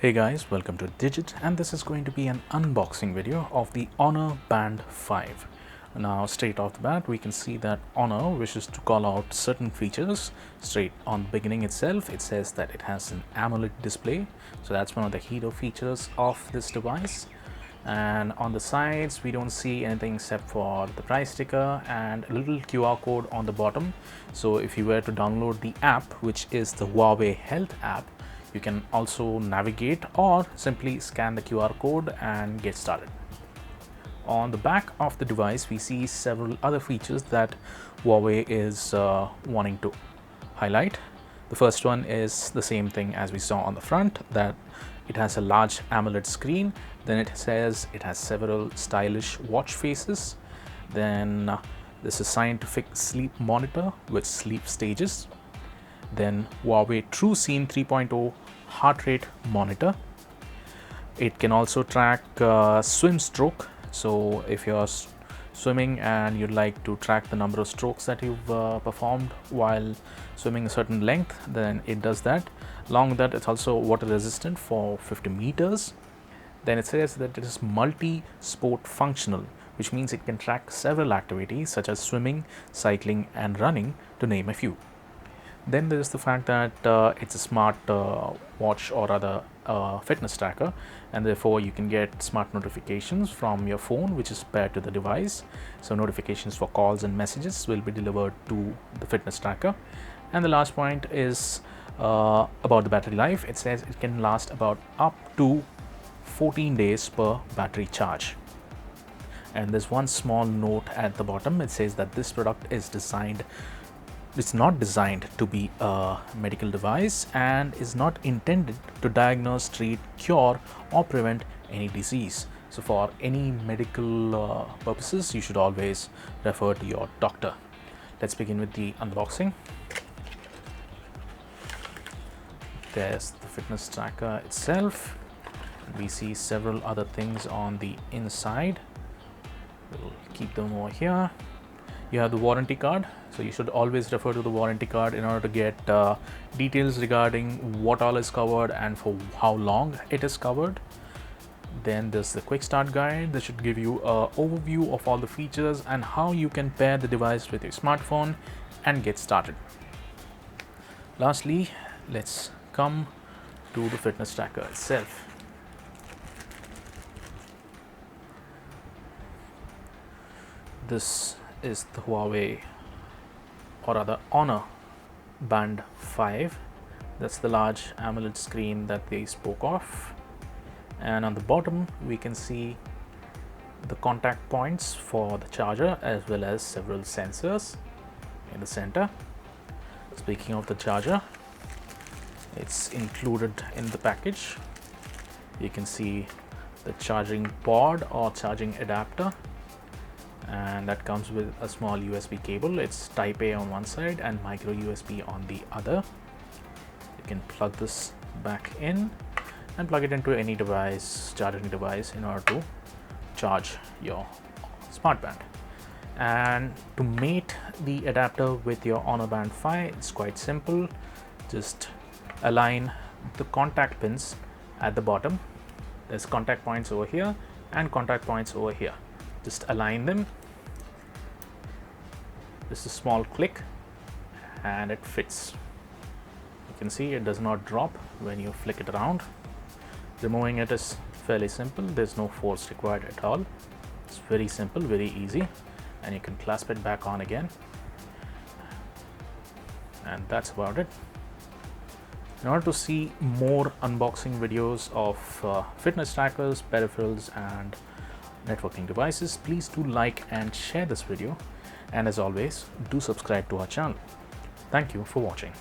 Hey guys, welcome to Digit, and this is going to be an unboxing video of the Honor Band 5. Now straight off the bat we can see that Honor wishes to call out certain features. Straight on the beginning itself it says that it has an AMOLED display, so that's one of the hero features of this device. And on the sides we don't see anything except for the price sticker and a little QR code on the bottom. So if you were to download the app, which is the Huawei Health app, you can also navigate or simply scan the QR code and get started. On the back of the device we see several other features that Huawei is wanting to highlight. The first one is the same thing as we saw on the front, that it has a large AMOLED screen. Then it says it has several stylish watch faces. Then this is scientific sleep monitor with sleep stages. Then Huawei TruSeen 3.0 heart rate monitor. It can also track swim stroke. So if you're swimming and you'd like to track the number of strokes that you've performed while swimming a certain length, then it does that. Along with that, it's also water resistant for 50 meters. Then it says that it is multi-sport functional, which means it can track several activities such as swimming, cycling and running, to name a few. Then there is the fact that it's a smart watch or rather fitness tracker, and therefore you can get smart notifications from your phone which is paired to the device. So notifications for calls and messages will be delivered to the fitness tracker. And the last point is about the battery life. It says it can last about up to 14 days per battery charge. And there's one small note at the bottom. It says that this product is it's not designed to be a medical device and is not intended to diagnose, treat, cure or prevent any disease. So for any medical purposes you should always refer to your doctor. Let's begin with the unboxing. There's the fitness tracker itself. We see several other things on the inside. We'll keep them over here. You have the warranty card, so you should always refer to the warranty card in order to get details regarding what all is covered and for how long it is covered. Then there's the quick start guide that should give you an overview of all the features and how you can pair the device with your smartphone and get started. Lastly, let's come to the fitness tracker itself. This is the Huawei or rather Honor Band 5. That's the large AMOLED screen that they spoke of. And on the bottom we can see the contact points for the charger as well as several sensors in the center. Speaking of the charger, it's included in the package. You can see the charging pod or charging adapter, and that comes with a small USB cable. It's Type A on one side and micro USB on the other. You can plug this back in and plug it into any device, charging device, in order to charge your smart band. And to mate the adapter with your Honor Band 5, it's quite simple. Just align the contact pins at the bottom. There's contact points over here and contact points over here. Just align them. Just a small click and it fits. You can see it does not drop when you flick it around. Removing it is fairly simple. There's no force required at all. It's very simple, very easy, and you can clasp it back on again. And that's about it. In order to see more unboxing videos of fitness trackers, peripherals and networking devices, please do like and share this video, and as always do subscribe to our channel. Thank you for watching.